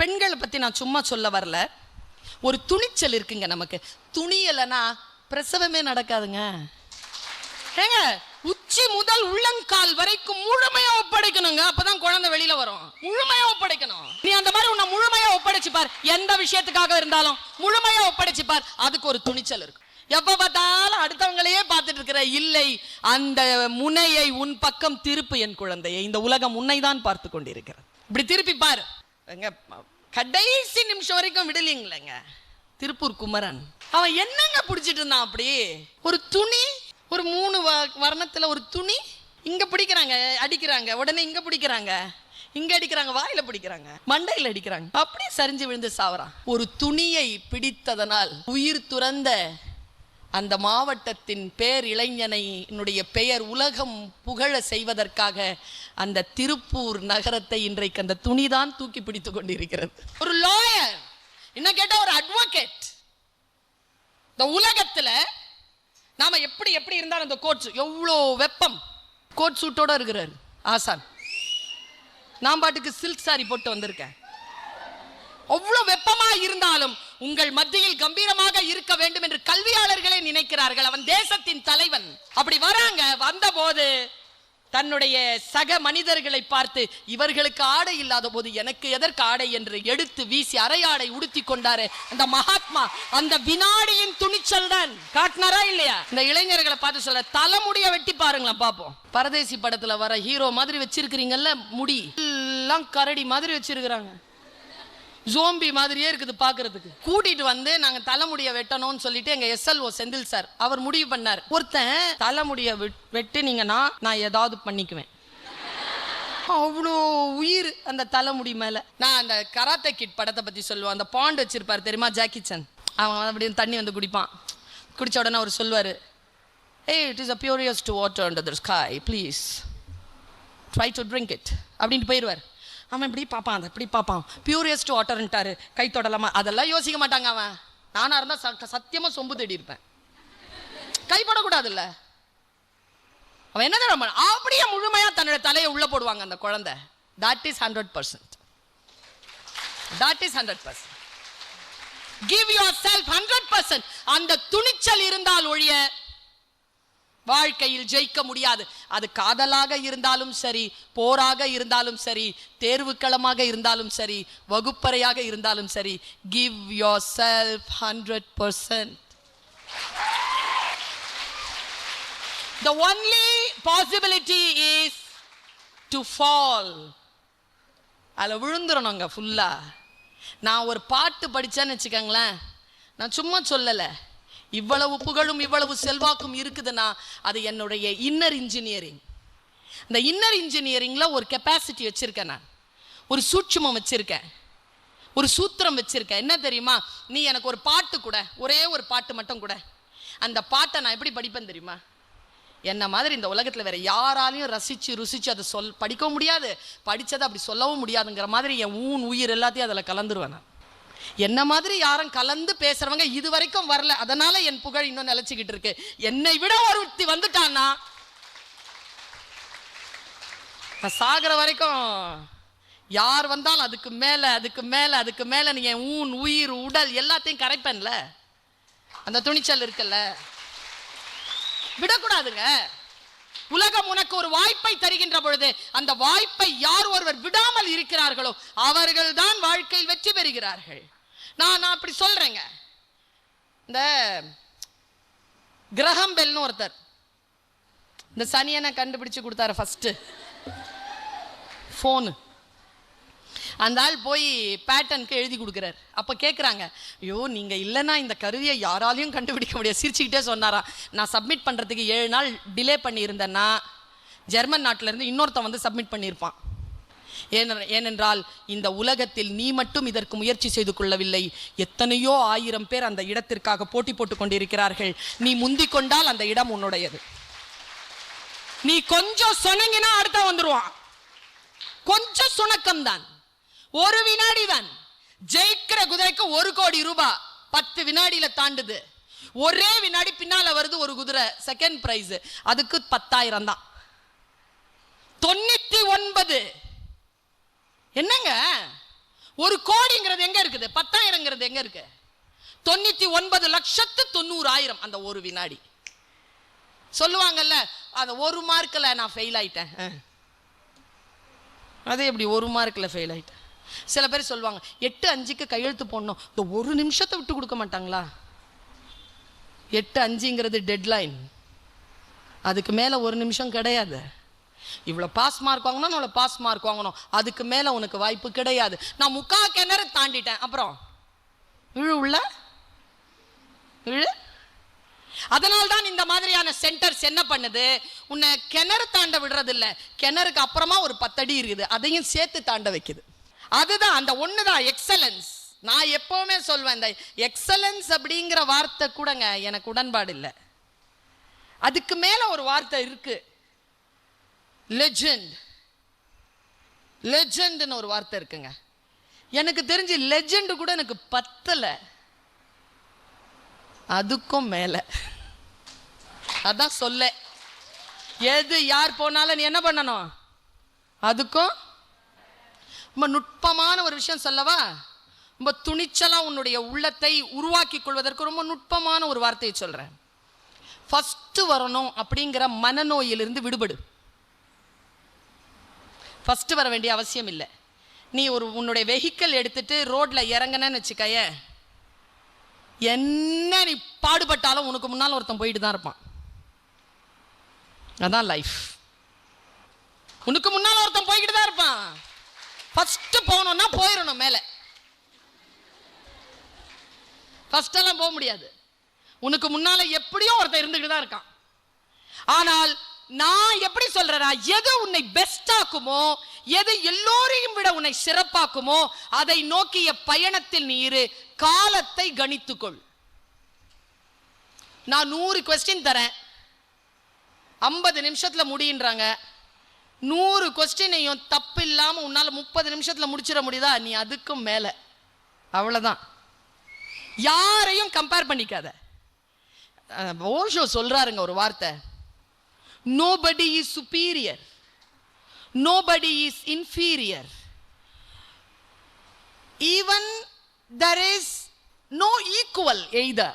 பெண்களை பத்தி நான் சும்மா சொல்ல வரல. ஒரு துணிச்சல் இருக்குங்க நமக்கு. துணியலைன்னா பிரசவமே நடக்காதுங்க. ஏங்க, உச்சி முதல் உள்ளங்கால் வரைக்கும் முழுமையா ஒப்படைக்கணுங்க. அப்பதான் குழந்தை வெளியில வரும். முழுமையா ஒப்படைக்கணும். நீ அந்த மாதிரி உன்னை முழுமையா ஒப்படைச்சுப்பார். எந்த விஷயத்துக்காக இருந்தாலும் முழுமையா ஒப்படைச்சுப்பார். அதுக்கு ஒரு துணிச்சல் இருக்கு. எப்ப பார்த்தாலும் அடுத்தவங்களையே பார்த்துட்டு இருக்கிற இல்லை, அந்த முனையை உன் பக்கம் திருப்பு என் குழந்தையை. இந்த உலகம் உன்னைதான் பார்த்து கொண்டிருக்கிறது. இப்படி திருப்பி பாரு. கடைசி நிமிஷம் வரைக்கும் விடலீங்களேங்க. திருப்பூர் குமரன் அவன் என்னங்க பிடிச்சிட்டு இருந்தான்? அப்படி ஒரு துணி, ஒரு 3 வர்ணத்துல ஒரு துணி. இங்க பிடிக்கிறாங்க, அடிக்கிறாங்க, உடனே இங்க பிடிக்கிறாங்க, இங்க அடிக்கிறாங்க, வாயில பிடிக்கிறாங்க, மண்டையில அடிக்கிறாங்க, அப்படியே சரிஞ்சு விழுந்து சாவறான். ஒரு துணியை பிடித்ததனால் உயிர் துறந்த அந்த மாவட்டத்தின் பேர் இளைஞனுடைய பெயர் உலகம் புகழ செய்வதற்காக அந்த திருப்பூர் நகரத்தை இன்றைக்கு அந்த துணிதான் தூக்கி பிடித்துக் கொண்டிருக்கிறது. ஒரு லாயர், என்ன கேட்டா ஒரு அட்வொகேட். இந்த உலகத்துல நாம எப்படி இருந்தாலும் அந்த கோட், எவ்வளோ வெப்பம், கோட் சூட்டோட இருக்கிறாரு ஆசான். நான் பாட்டுக்கு சில்க் சாரி போட்டு வந்திருக்கேன். அவ்வளவு வெப்பமா இருந்தாலும் உங்கள் மத்தியில் கம்பீரமாக இருக்க வேண்டும் என்று கல்வியாளர்களே நினைக்கிறார்கள். அவன் தேசத்தின் தலைவன். அப்படி வராங்க. வந்தபோது தன்னுடைய சக மனிதர்களை பார்த்து, இவர்களுக்கு ஆடை இல்லாத போது எனக்கு எதற்கு ஆடை என்று எடுத்து வீசி அரையாடை உடுத்தி கொண்டாரு அந்த மகாத்மா. அந்த வினாடியின் துணிச்சல் தான் காட்டினாரா இல்லையா? இந்த இளைஞர்களை பார்த்து சொல்ற, தலைமுடிய வெட்டி பாருங்களா பாப்போம். பரதேசி படத்துல வர ஹீரோ மாதிரி வச்சிருக்கிறீங்கல்ல, முடி எல்லாம் கரடி மாதிரி வச்சிருக்கிறாங்க. ஜோம்பி மாதிரியே இருக்குது பாக்குறதுக்கு. கூட்டிட்டு வந்து நாங்க தலைமுடிய வெட்டணும்னு சொல்லிட்டு எங்க SLO செந்தில் சார் அவர் முடிவு பண்ணார். ஒருத்தன் தலைமுடிய வெட்டினீங்கன்னா நான் ஏதாவது பண்ணிக்குவேன். அவ்வளோ உயிர் அந்த தலைமுடி மேல. நான் அந்த கராத்தே கிட் படத்தை பத்தி சொல்லுவேன். அந்த பாண்ட் வச்சிருப்பாரு தெரியுமா, ஜாக்கி சான். அவன் அப்படி தண்ணி வந்து குடிப்பான். குடிச்ச உடனே அவர் சொல்லுவாரு, "Hey, it is a purest water under the sky. Please try to drink it." அப்படின்ட்டு போயிடுவார். அவன் இப்படி பார்ப்பான், அதை இப்படி பார்ப்பான். பியூரியஸ்ட் வாட்டர்ன்ட்டாரு, கை தொடலாமா, அதெல்லாம் யோசிக்க மாட்டாங்க. அவன் நானா இருந்தா சத்தியமா சொம்பு தேடி இருப்பேன். கைப்படக்கூடாதுல்ல. அவன் என்ன தர அப்படியே முழுமையா தன்னோட தலையை உள்ள போடுவாங்க அந்த குழந்தை. That is 100%. That is 100%. Give yourself 100%. அந்த துணிச்சல் இருந்தால் ஒழிய வாழ்க்கையில் ஜெயிக்க முடியாது. அது காதலாக இருந்தாலும் சரி, போராக இருந்தாலும் சரி, தேர்வுக்களமாக இருந்தாலும் சரி, வகுப்பறையாக இருந்தாலும் சரி. Give yourself 100%. The only possibility is to fall. அதுல விழுந்துறணுங்க ஃபுல்லா. நான் ஒரு பாட்டு படிச்சேன்னு வச்சுக்கோங்களேன், நான் சும்மா சொல்லலை. இவ்வளவு புகழும் இவ்வளவு செல்வாக்கும் இருக்குதுன்னா அது என்னுடைய இன்னர் இன்ஜினியரிங். இந்த இன்னர் இன்ஜினியரிங்ல ஒரு கெப்பாசிட்டி வச்சிருக்கேன். நான் ஒரு சூட்சுமம் வச்சிருக்கேன், ஒரு சூத்திரம் வச்சிருக்கேன். என்ன தெரியுமா? நீ எனக்கு ஒரு பாட்டு கூட, ஒரே ஒரு பாட்டு மட்டும் கூட, அந்த பாட்டை நான் எப்படி படிப்பேன் தெரியுமா? என்ன மாதிரி இந்த உலகத்துல வேற யாராலையும் ரசிச்சு ருசிச்சு அதை படிக்கவும் முடியாது, படிச்சதை அப்படி சொல்லவும் முடியாதுங்கிற மாதிரி என் உயிர் எல்லாத்தையும் அதில் கலந்துருவேன். நான் என்ன மாதிரி யாரும் கலந்து பேசுறவங்க இது வரைக்கும் வரல. அதனால என் புகழ் இன்னும் நிலைச்சுக்கிட்டு இருக்கு. என்னை விட ஒருத்தி வந்துட்டான்னா சாகிற வரைக்கும் யார் வந்தாலும் அதுக்கு மேல அதுக்கு மேல அதுக்கு மேல நீ என் உயிர் உடல் எல்லாத்தையும் கரைப்பேன்ல. அந்த துணிச்சல் இருக்குல்ல, விடக்கூடாதுங்க. உலகம் உனக்கு ஒரு வாய்ப்பை தருகின்ற பொழுது அந்த வாய்ப்பை யார் ஒருவர் விடாமல் இருக்கிறார்களோ அவர்கள் தான் வாழ்க்கையில் வெற்றி பெறுகிறார்கள். நான் அப்படி சொல்றேங்க. இந்த கிரஹம் பெல்னு ஒருத்தர் இந்த சனியனை கண்டுபிடிச்சு கொடுத்தாரு ஃபர்ஸ்ட் போனு. அந்த ஆள் போய் பேட்டர்னுக்கு எழுதி கொடுக்குறாரு. அப்போ கேட்குறாங்க, ஐயோ நீங்கள் இல்லைன்னா இந்த கருவியை யாராலையும் கண்டுபிடிக்க முடியாது. சிரிச்சுக்கிட்டே சொன்னாரா, நான் சப்மிட் பண்ணுறதுக்கு 7 நாள் டிலே பண்ணியிருந்தேன்னா ஜெர்மன் நாட்டிலேருந்து இன்னொருத்தன் வந்து சப்மிட் பண்ணியிருப்பான். ஏனென்றால் இந்த உலகத்தில் நீ மட்டும் இதற்கு முயற்சி செய்து கொள்ளவில்லை, எத்தனையோ 1000 பேர் அந்த இடத்திற்காக போட்டி போட்டு கொண்டிருக்கிறார்கள். நீ முந்திக் கொண்டால் அந்த இடம் உன்னுடையது. நீ கொஞ்சம் சொன்னீங்கன்னா அடுத்த வந்துருவான். கொஞ்சம் சுணக்கம் தான், 1 வினாடி தான். ஜெயிக்கிற குதிரைக்கு 1 கோடி ரூபாய் 10 வினாடியில தாண்டுது. ஒரே வினாடி பின்னால வருது ஒரு குதிரை, செகண்ட் பிரைஸ், அதுக்கு 10,000 தான். 99 என்னங்க 1 கோடிங்கிறது எங்க இருக்குது? 10,000ங்கிறது எங்க இருக்கு? 99,90,000 அந்த ஒரு வினாடி. சொல்லுவாங்கல்ல, அந்த 1 மார்க்ல நான் ஃபெயில் ஆயிட்டேன். அதே எப்படி 1 மார்க்ல ஃபெயில் ஆயிட்டேன்? சில பேர் சொல்லுவாங்க 8:05க்கு கையெழுத்து போடணும், இந்த 1 நிமிஷத்தை விட்டு கொடுக்க மாட்டாங்களா? 8:05ங்கிறது டெட்லைன், அதுக்கு மேல 1 நிமிஷம் கிடையாது. இவ்வளோ பாஸ் மார்க் வாங்கணும், இவ்வளோ பாஸ் மார்க் வாங்கணும், அதுக்கு மேலே உனக்கு வாய்ப்பு கிடையாது. நான் 3/4 கிணறு தாண்டிட்டேன், அப்புறம் உள்ள விழு. அதனால்தான் இந்த மாதிரியான சென்டர்ஸ் என்ன பண்ணுது, உன்னை கிணறு தாண்ட விடுறது இல்லை, கிணறுக்கு அப்புறமா ஒரு 10 அடி இருக்குது, அதையும் சேர்த்து தாண்ட வைக்குது. அதுதான் அந்த ஒண்ணுதான் எக்ஸலன்ஸ். நான் எப்பவுமே சொல்வேன், இந்த எக்ஸலன்ஸ் அப்படிங்கிற வார்த்தை கூடங்க எனக்கு உடன்பாடு இல்லை. அதுக்கு மேல ஒரு வார்த்தை இருக்கு, லெஜெண்ட். லெஜெண்ட்னு ஒரு வார்த்தை இருக்குங்க. எனக்கு தெரிஞ்சு லெஜெண்ட் கூட எனக்கு பத்தல, அதுக்கும் மேல. அதான் சொல்ல, எது யார் போனாலும் நீ என்ன பண்ணணும், அதுக்கும் ரொம்ப நுட்பமான ஒரு விஷயம் சொல்லவா? ரொம்ப துணிச்சலா உன்னுடைய உள்ளத்தை உருவாக்கி கொள்வதற்கு ரொம்ப நுட்பமான ஒரு வார்த்தையை சொல்றேன். ஃபர்ஸ்ட் வரணும் அப்படிங்கிற மனநோயிலிருந்து விடுபடு. ஃபர்ஸ்ட் வர வேண்டிய அவசியம் இல்லை. நீ உன்னுடைய வெஹிக்கிள் எடுத்துட்டு ரோட்ல இறங்கணும்னு வச்சுக்கைய, என்ன நீ பாடுபட்டாலும் உனக்கு முன்னால் ஒருத்தன் போயிட்டு தான் இருப்பான். அதான் லைஃப். உனக்கு முன்னால் ஒருத்தன் போய்கிட்டு தான் இருப்பான். ஃபர்ஸ்ட் போகணும்னா போயிடணும் மேல. ஃபர்ஸ்ட் எல்லாம் போக முடியாது, உனக்கு முன்னால எப்படியும் ஒருத்தன் இருந்துகிட்டு தான் இருக்கான். ஆனால் நான் எப்படி சொல்றேன்னா, எது உன்னை பெஸ்ட் ஆக்குமோ, எது எல்லோரையும் விட உன்னை சிறப்பாக்குமோ, அதை நோக்கிய பயணத்தில் நீ இரு. காலத்தை கணித்துக்கொள். நான் 100 கொஸ்டின் தரேன், 50 நிமிஷத்துல முடியுன்றாங்க. 100 கொஸ்டினையும் தப்பு இல்லாம உன்னால 30 நிமிஷத்துல முடிச்சிட முடியுதா? நீ அதுக்கும் மேல. அவ்வளவுதான். யாரையும் கம்பேர் பண்ணிக்காத. ஓஷோ சொல்றாருங்க ஒரு வார்த்தை, nobody is superior, nobody is inferior, even there is no equal either.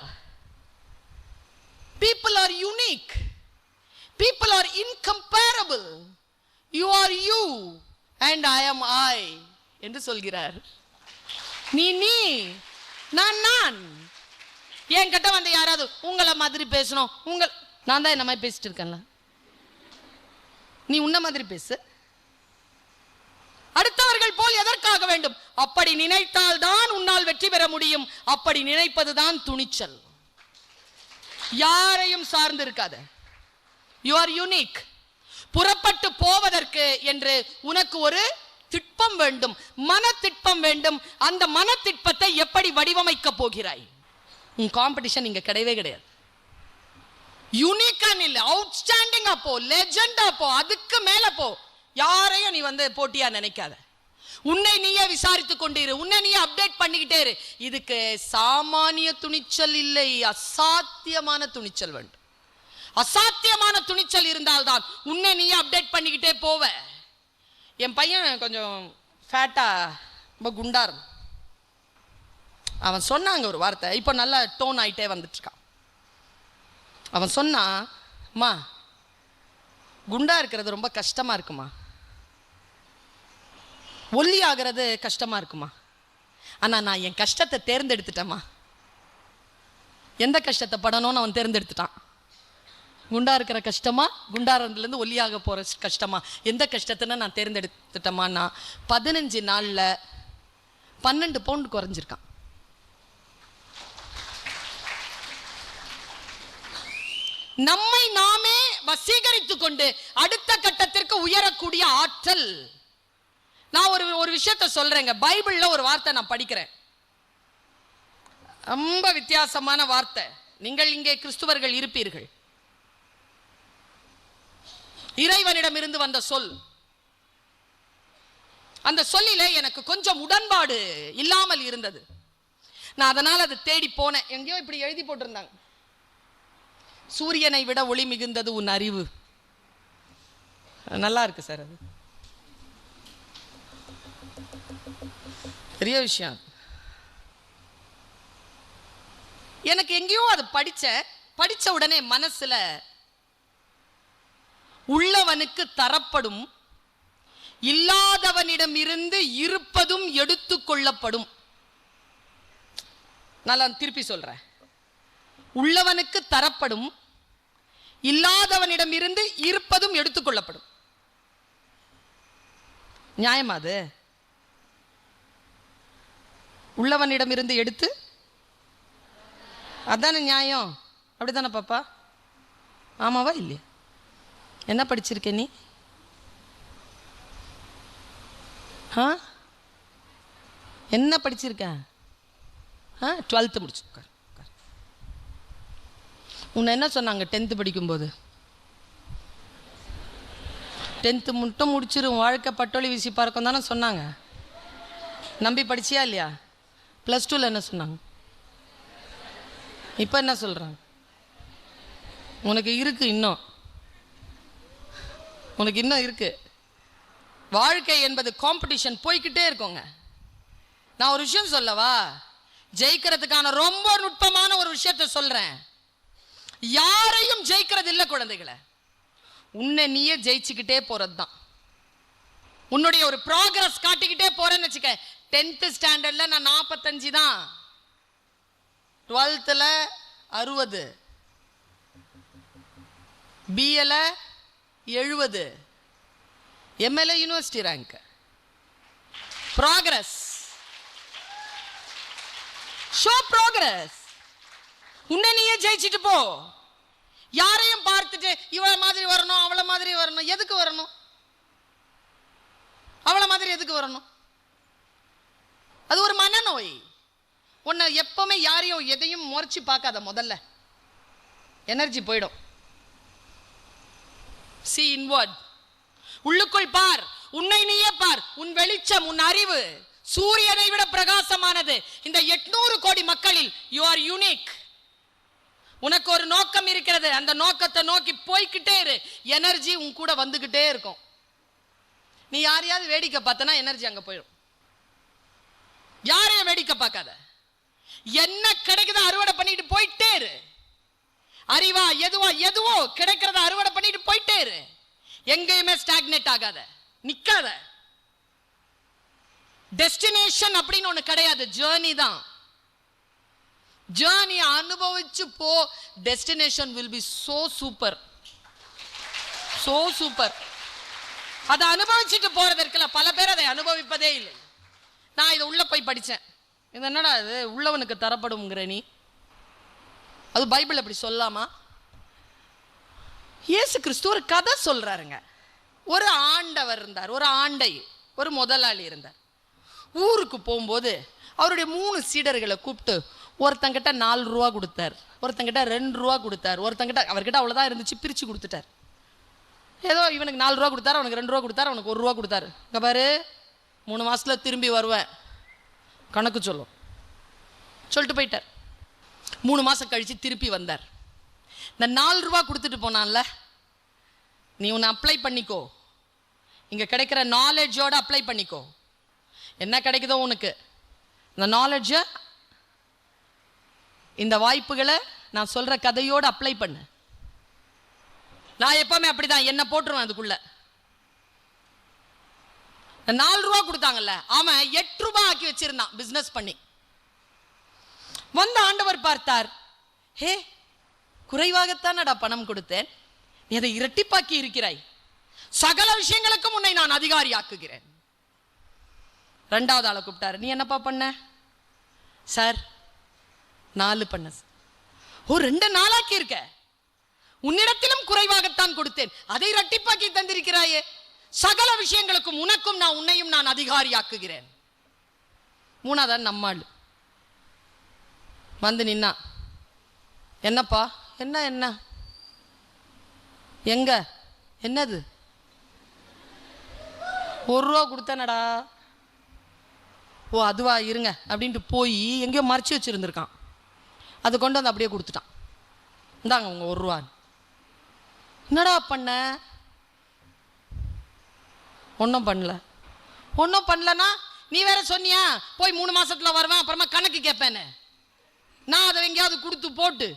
People are unique, people are incomparable. You are you and I am I என்று சொல்கிறார். நீ நான் என்கிட்ட வந்து யாராவது உங்களை மாதிரி பேசணும், நான் தான் என்ன மாதிரி பேசிட்டு இருக்கேன்ல, நீ உன்ன மாதிரி பேசு. அடுத்தவர்கள் போல் எதற்காக வேண்டும்? அப்படி நினைத்தால் தான் உன்னால் வெற்றி பெற முடியும். அப்படி நினைப்பதுதான் துணிச்சல். யாரையும் சார்ந்து இருக்காத. You are unique. புறப்பட்டு போவதற்கு என்று உனக்கு ஒரு திட்பம் வேண்டும், மன திட்பம் வேண்டும். அந்த மன திட்பத்தை எப்படி வடிவமைக்க போகிறாய்? உன் காம்படிஷன் இங்க கிடையவே கிடையாது. யூனிக்கா இல்ல, அவுட்ஸ்டாண்டிங்கா போ, லெஜெண்டா போ, அதுக்கு மேல போ. யாரையும் நீ வந்து போட்டியா நினைக்காத. உன்னை நீயே விசாரித்துக் கொண்டிரு, உன்னை நீயே அப்டேட் பண்ணிக்கிட்டே இரு. இதுக்கு சாமானிய துணிச்சல் இல்லை, அசாத்தியமான துணிச்சல் வேண்டும். அசாத்தியமான துணிச்சல் இருந்தால்தான் உன்னை நீயே அப்டேட் பண்ணிக்கிட்டே போவ. என் பையன் கொஞ்சம் ஃபேட்டா, ரொம்ப குண்டார். அவன் சொன்னாங்க ஒரு வார்த்தை, இப்போ நல்லா டோன் ஆயிட்டே வந்துட்டு இருக்கான். அவன் சொன்னான், அம்மா குண்டா இருக்கிறது ரொம்ப கஷ்டமா இருக்குமா, ஒல்லி ஆகிறது கஷ்டமா இருக்குமா, ஆனா நான் என் கஷ்டத்தை தேர்ந்தெடுத்துட்டேம்மா. எந்த கஷ்டத்தை படணும்னு அவன் தேர்ந்தெடுத்துட்டான். குண்டா இருக்கிற கஷ்டமா, குண்டாரதுலேருந்து ஒல்லியாக போற கஷ்டமா, எந்த கஷ்டத்தைன்னு நான் தேர்ந்தெடுத்துட்டேம்மான்னா 15 நாள்ல 12 பவுண்ட் குறைஞ்சிருக்கான். நம்மை நாமே வசீகரித்துக் கொண்டு அடுத்த கட்டத்திற்கு உயரக்கூடிய ஆற்றல். நான் ஒரு விஷயத்தை சொல்றேங்க. பைபிள்ல ஒரு வார்த்தை நான் படிக்கிறேன், ரொம்ப வித்தியாசமான வார்த்தை. நீங்கள் இங்கே கிறிஸ்துவர்கள் இருப்பீர்கள். இறைவனிடமிருந்து வந்த சொல். அந்த சொல்லிலே எனக்கு கொஞ்சம் உடன்பாடு இல்லாமல் இருந்தது. நான் அதனால அதை தேடி போனேன். எங்கேயோ இப்படி எழுதி போட்டிருந்தாங்க, சூரியனை விட ஒளி மிகுந்தது உன் அறிவு. நல்லா இருக்கு சார். அது பெரிய விஷயம். எனக்கு எங்கேயோ அது படிச்ச உடனே மனசுல உள்ளவனுக்கு தரப்படும், இல்லாதவனிடம் இருந்து இருப்பதும் எடுத்து கொள்ளப்படும். நான் திருப்பி சொல்றேன். உள்ளவனுக்கு தரப்படும், இல்லாதவனிடம் இருந்து இருப்பதும் எடுத்துக்கொள்ளப்படும். நியாயமா அது? உள்ளவனிடம் இருந்து எடுத்து, அதான நியாயம். அப்படித்தானே பாப்பா? ஆமாவா இல்லையா? என்ன படிச்சிருக்க நீ? என்ன படிச்சிருக்க? 12th முடிச்சு. உன்னை என்ன சொன்னாங்க 10th படிக்கும்போது? 10th மட்டும் முடிச்சிரும், வாழ்க்கை பட்டோலி வீசி பார்க்கும் தானே சொன்னாங்க. நம்பி படிச்சியா இல்லையா? +2ல என்ன சொன்னாங்க? இப்போ என்ன சொல்கிறாங்க? உனக்கு இருக்கு, உனக்கு இன்னும் இருக்கு. வாழ்க்கை என்பது காம்படிஷன் போய்கிட்டே இருக்கோங்க. நான் ஒரு விஷயம் சொல்லவா? ஜெயிக்கிறதுக்கான ரொம்ப நுட்பமான ஒரு விஷயத்தை சொல்றேன். யாரையும் ஜெயிக்கிறது இல்லை குழந்தைகளை, உன்னை நீயே ஜெயிச்சுக்கிட்டே போறது தான். உன்னுடைய ஒரு ப்ராக்ரஸ் காட்டிக்கிட்டே போறேன்னு வச்சுக்க. 10th ஸ்டாண்டர்ட்ல நான் 45 தான், 12th 60, BA 70, MA university rank. Progress, show progress. உன்னை நீயே ஜெயிச்சுட்டு போ. யாரையும் பார்த்துட்டு இவள மாதிரி வரணும், அவளை மாதிரி வரணும். எதுக்கு வரணும்? அவளை மாதிரி எதுக்கு வரணும்? அது ஒரு மனநோய். உன்னை எப்பவுமே யாரையும் எதையும் முறைச்சு பார்க்காத. முதல்ல எனர்ஜி போயிடும். See inward. உள்ளுக்குள் பார், உன்னை நீயே பார். உன் வெளிச்சம், உன் அறிவு சூரியனை விட பிரகாசமானது. இந்த 800 கோடி மக்களில் you are unique. உனக்கு ஒரு நோக்கம் இருக்கிறது. அந்த நோக்கத்தை நோக்கி போய்கிட்டே இரு. எனர்ஜி உன் கூட வந்துகிட்டே இருக்கும். நீ யாரையாவது வேடிக்கை பார்த்தனா எனர்ஜி அங்க போயிடும். யாரையும் வேடிக்கை பார்க்காத. என்ன கிடைக்குதோ அறுவடை பண்ணிட்டு போயிட்டே இரு. அறிவா எதுவோ கிடைக்கிறத அறுவடை பண்ணிட்டு போயிட்டே இரு. எங்கேயுமே ஸ்டாக்னேட் ஆகாத, நிக்காத. டெஸ்டினேஷன் அப்படின்னு ஒண்ணு கிடையாது, ஜேர்னி தான். ஜேர்னி அனுபவிச்சு போ. Destination will be so super, so super. அதை அனுபவிச்சுட்டு போறது இருக்குல்ல, பல பேர் அதை அனுபவிப்பதே இல்லை. நான் இதை உள்ள போய் படிச்சேன். இது என்னடா இது உள்ளவனுக்கு தரப்படும்ங்கிற நீ? அது பைபிள் அப்படி சொல்லாமா? இயேசு கிறிஸ்து ஒரு கதை சொல்றாருங்க. ஒரு ஆண்டவர் இருந்தார், ஒரு ஆண்டை, ஒரு முதலாளி இருந்தார். ஊருக்கு போகும்போது அவருடைய 3 சீடர்களை கூப்பிட்டு ஒருத்தங்கிட்ட 4 ரூபா கொடுத்தார், ஒருத்தங்கிட்ட 2 ரூபா கொடுத்தார், ஒருத்தங்கிட்ட அவர்கிட்ட அவ்வளோதான் இருந்துச்சு, பிரித்து கொடுத்துட்டார். ஏதோ இவனுக்கு 4 ரூபா கொடுத்தாரு, அவனுக்கு 2 ரூபா கொடுத்தாரு, அவனுக்கு 1 ரூபா கொடுத்தாரு. இங்கே பாரு, 3 மாசத்துல திரும்பி வருவேன், கணக்கு சொல்லிட்டு போயிட்டார். 3 மாசம் கழிச்சு திருப்பி வந்தார். இந்த 4 ரூபா கொடுத்துட்டு போனான்ல, நீ உன்னை அப்ளை பண்ணிக்கோ, இங்க கிடைக்கிற நாலேஜோட அப்ளை பண்ணிக்கோ. என்ன கிடைக்குதோ உனக்கு, இந்த நாலேஜ, இந்த வாய்ப்புகளை நான் சொல்ற கதையோட அப்ளை பண்ணு. நான் எப்பவுமே அப்படிதான், என்ன போட்டுருவேன் அதுக்குள்ள. 4 ரூபா கொடுத்தாங்கல்ல, அவன் 8 ரூபாய் ஆக்கி வச்சிருந்தான் பிசினஸ் பண்ணி. வந்த ஆண்டவர் பார்த்தார், ஹே, குறைவாகத்தானடா பணம் கொடுத்தேன், நீ அதை இரட்டிப்பாக்கி இருக்கிறாய், சகல விஷயங்களுக்கும் உன்னை நான் அதிகாரியாக்குகிறேன். 2வது ஆளை கூப்பிட்டாரு, நீ என்னப்பா பண்ண? சார் 4 பண்ண. ஓ, 2 நாளாக்கி இருக்க, உன்னிடத்திலும் குறைவாகத்தான் கொடுத்தேன், அதை இரட்டிப்பாக்கி தந்திருக்கிறாயே, சகல விஷயங்களுக்கும் உனக்கும் நான் உன்னையும் நான் அதிகாரியாக்குகிறேன். 3வது நம்மாள் வந்து நின்னா, என்னப்பா, என்ன எங்க, என்னது? 1 ரூபா கொடுத்தனடா. ஓ, அதுவா, இருங்க அப்படின்ட்டு போய் எங்கேயோ மறைச்சி வச்சிருந்துருக்கான். அது கொண்டு வந்து அப்படியே கொடுத்துட்டான். இந்தாங்க உங்க 1 ரூபா. என்னடா பண்ண? ஒன்றும் பண்ணலனா நீ வேற சொன்னியா போய் 3 மாசத்துல வருவேன், அப்புறமா கணக்கு கேட்பேன்னு. நான் அதை எங்கேயாவது கொடுத்து போட்டு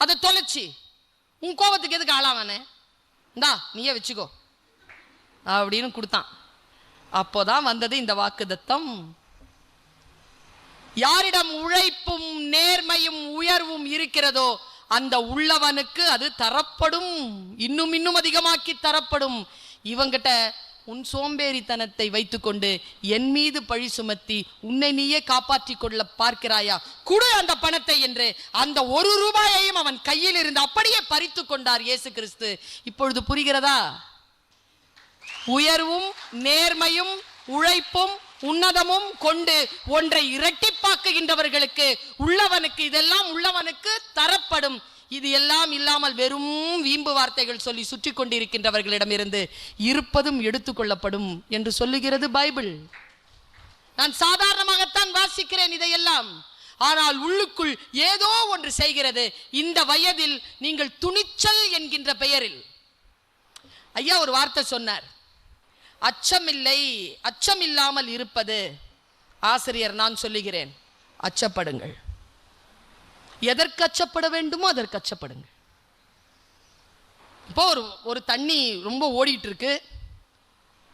அதை தொலைச்சி உன் கோபத்துக்கு எதுக்கு ஆளாவானே, இந்தா நீயே வச்சுக்கோ அப்படின்னு கொடுத்தான். அப்போதான் வந்தது இந்த வாக்குத்தத்தம். யாரிடம் உழைப்பும் நேர்மையும் உயர்வும் இருக்கிறதோ அந்த உள்ளவனுக்கு அது தரப்படும், இன்னும் இன்னும் அதிகமாக்கி தரப்படும். இவங்கிட்ட உன் சோம்பேறித்தனத்தை வைத்துக்கொண்டு என் மீது பழி சுமத்தி உன்னை நீயே காப்பாற்றி கொள்ள பார்க்கிறாயா, குடு அந்த பணத்தை என்று அந்த 1 ரூபாயையும் அவன் கையில் இருந்து அப்படியே பறித்து கொண்டார் இயேசு கிறிஸ்து. இப்பொழுது புரிகிறதா? உயர்வும் நேர்மையும் உழைப்பும் உன்னதமும் கொண்டு ஒன்றை இரட்டிப்பாக்குகின்றவர்களுக்கு உள்ளவனுக்கு இதெல்லாம் உள்ளவனுக்கு தரப்படும். இது எல்லாம் இல்லாமல் வெறும் வீம்பு வார்த்தைகள் சொல்லி சுற்றி கொண்டிருக்கின்றவர்களிடமிருந்து இருப்பதும் எடுத்துக்கொள்ளப்படும் என்று சொல்லுகிறது பைபிள். நான் சாதாரணமாகத்தான் வாசிக்கிறேன் இதையெல்லாம், ஆனால் உள்ளுக்குள் ஏதோ ஒன்று செய்கிறது. இந்த வயதில் நீங்கள் துணிச்சல் என்கின்ற பெயரில் ஐயா ஒரு வார்த்தை சொன்னார், அச்சமில்லை, அச்சமில்லாமல் இருப்பது. ஆசிரியர் நான் சொல்லுகிறேன், அச்சப்படுங்கள். எதற்கு அச்சப்பட வேண்டுமோ அதற்கு அச்சப்படுங்க. இப்போ ஒரு தண்ணி ரொம்ப ஓடிட்டு இருக்கு,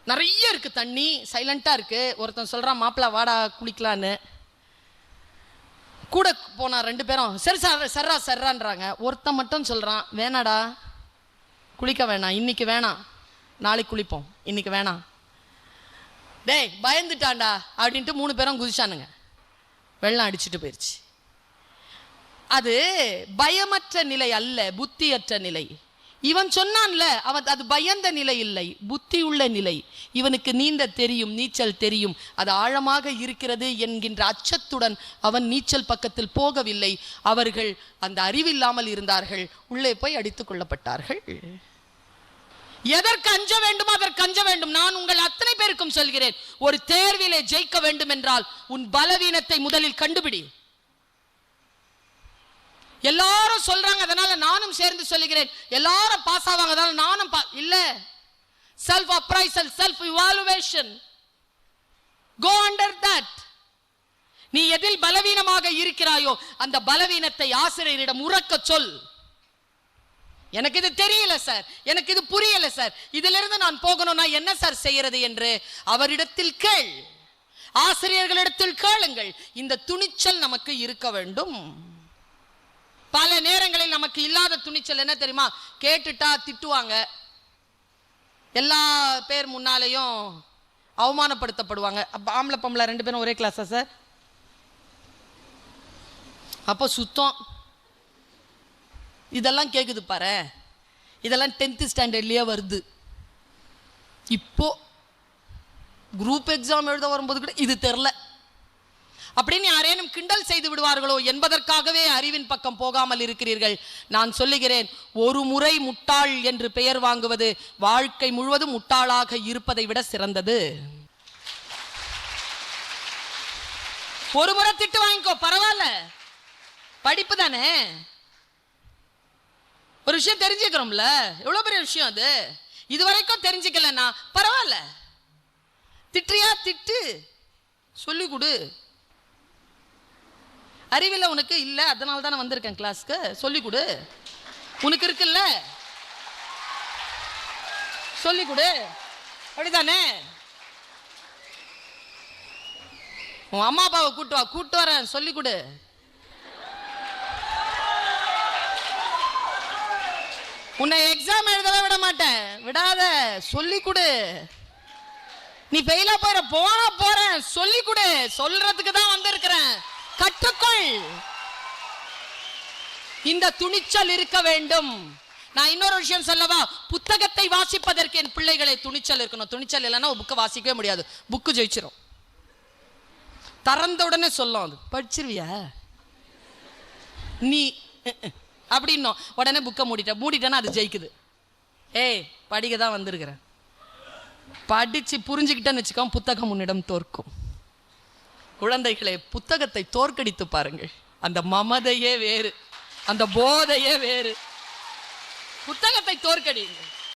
நிறைய இருக்கு தண்ணி, சைலண்டா இருக்கு. ஒருத்தன் சொல்றான் மாப்பிள்ள வாடா குளிக்கலான்னு. கூட போனா 2 பேரும் சரி சர்ரா சர்றான்றாங்க. ஒருத்தன் மட்டும் சொல்றான் வேணாடா குளிக்க வேணாம், இன்னைக்கு வேணாம், நாளைக்கு குளிப்போம், இன்னைக்கு வேணாம். டேய் பயந்துட்டான்டா அப்படின்ட்டு 3 பேரும் குதிச்சானுங்க. வெள்ளம் அடிச்சுட்டு போயிடுச்சு. அது பயமற்ற நிலை அல்ல, புத்தியற்ற நிலை. இவன் சொன்னான்ல, அவன் அது பயந்த நிலை இல்லை, புத்தி உள்ள நிலை. இவனுக்கு நீந்த தெரியும், நீச்சல் தெரியும், அது ஆழமாக இருக்கிறது என்கின்ற அச்சத்துடன் அவன் நீச்சல் பக்கத்தில் போகவில்லை. அவர்கள் அந்த அறிவில்லாமல் இருந்தார்கள், உள்ளே போய் அடித்துக் கொள்ளப்பட்டார்கள். எதற்கு அஞ்ச வேண்டுமோ அதற்கு அஞ்ச வேண்டும். நான் உங்கள் அத்தனை பேருக்கும் சொல்கிறேன், ஒரு தேர்விலே ஜெயிக்க வேண்டும் என்றால் உன் பலவீனத்தை முதலில் கண்டுபிடி. எல்லாரும் சொல்றாங்க அதனால நானும் சேர்ந்து சொல்லுகிறேன், எல்லாரும் பாஸ் ஆவாங்க அதனால நானும் இல்ல. Self appraisal, self evaluation, go under that. நீ எதில் பலவீனமாக இருக்கிறாயோ அந்த பலவீனத்தை ஆசிரியரிடம் உறக்க சொல். எனக்கு இது தெரியல சார், எனக்கு இது புரியல சார், இதிலிருந்து நான் போகணும்னா என்ன சார் செய்யறது என்று அவரிடத்தில் கேள், ஆசிரியர்களிடத்தில் கேளுங்கள். இந்த துணிச்சல் நமக்கு இருக்க வேண்டும். பல நேரங்களில் நமக்கு இல்லாத துணிச்சல் என்ன தெரியுமா? கேட்டுட்டா திட்டுவாங்க, எல்லா பேர் முன்னாலேயும் அவமானப்படுத்தப்படுவாங்க. ஆம்பளை பொம்பளை 2 பேரும் ஒரே கிளாஸா சார்? அப்போ சுத்தம். இதெல்லாம் கேட்குது பாரு, இதெல்லாம் 10th ஸ்டாண்டர்ட்லயே வருது. இப்போ குரூப் எக்ஸாம் எழுத வரும்போது கூட இது தெரில அப்படின்னு யாரேனும் கிண்டல் செய்து விடுவார்களோ என்பதற்காகவே அறிவின் பக்கம் போகாமல் இருக்கிறீர்கள். நான் சொல்லுகிறேன், ஒரு முறை முட்டாள் என்று பெயர் வாங்குவது வாழ்க்கை முழுவதும் முட்டாளாக இருப்பதை விட சிறந்தது. ஒரு முறை திட்டு வாங்கிக்கோ, பரவாயில்ல, படிப்பு தானே. ஒரு விஷயம் தெரிஞ்சுக்கிறோம்ல, எவ்வளவு பெரிய விஷயம் அது. இதுவரைக்கும் தெரிஞ்சுக்கலன்னா பரவாயில்ல, திட்டுறியா திட்டு, சொல்லி கொடு. அறிவில் உனக்கு இல்லை, அதனால தானே வந்திருக்கேன் கிளாஸ்க்கு, சொல்லி கொடு. உனக்கு இருக்குல்ல, சொல்லி கொடு. அப்படிதானே? உன் அம்மா அப்பாவை கூட்டு வரேன், சொல்லி கொடு. உன்னை எக்ஸாம் எழுதவே விட மாட்டேன், விடாத, சொல்லி கொடு. நீ ஃபெயிலா போறேன், சொல்லி கொடு. சொல்றதுக்கு தான் வந்திருக்கிறேன், கற்றுக்கொள். இந்த துணிச்சல் இருக்க வேண்டும். நான் இன்னொரு விஷயம் சொல்லவா? புத்தகத்தை வாசிப்பதற்கு என் பிள்ளைகளை துணிச்சல் இருக்கணும். துணிச்சல் இல்லைன்னா புக்கை வாசிக்கவே முடியாது, புக்கு ஜெயிச்சிரும். திறந்த உடனே சொல்லும், அது படிச்சிருவியா நீ அப்படின்னும், உடனே புக்கை மூடிட்டேன்னா அது ஜெயிக்குது. ஏய் படிக்க தான் வந்திருக்கிறேன், படிச்சு புரிஞ்சுக்கிட்டேன்னு வச்சுக்கோ, புத்தகம் உன்னிடம் தோற்கும். குழந்தைகளை புத்தகத்தை தோற்கடித்து பாருங்கள், அந்த மமதையே வேறு, அந்த போதையே வேறு. புத்தகத்தை தோற்கடிங்க.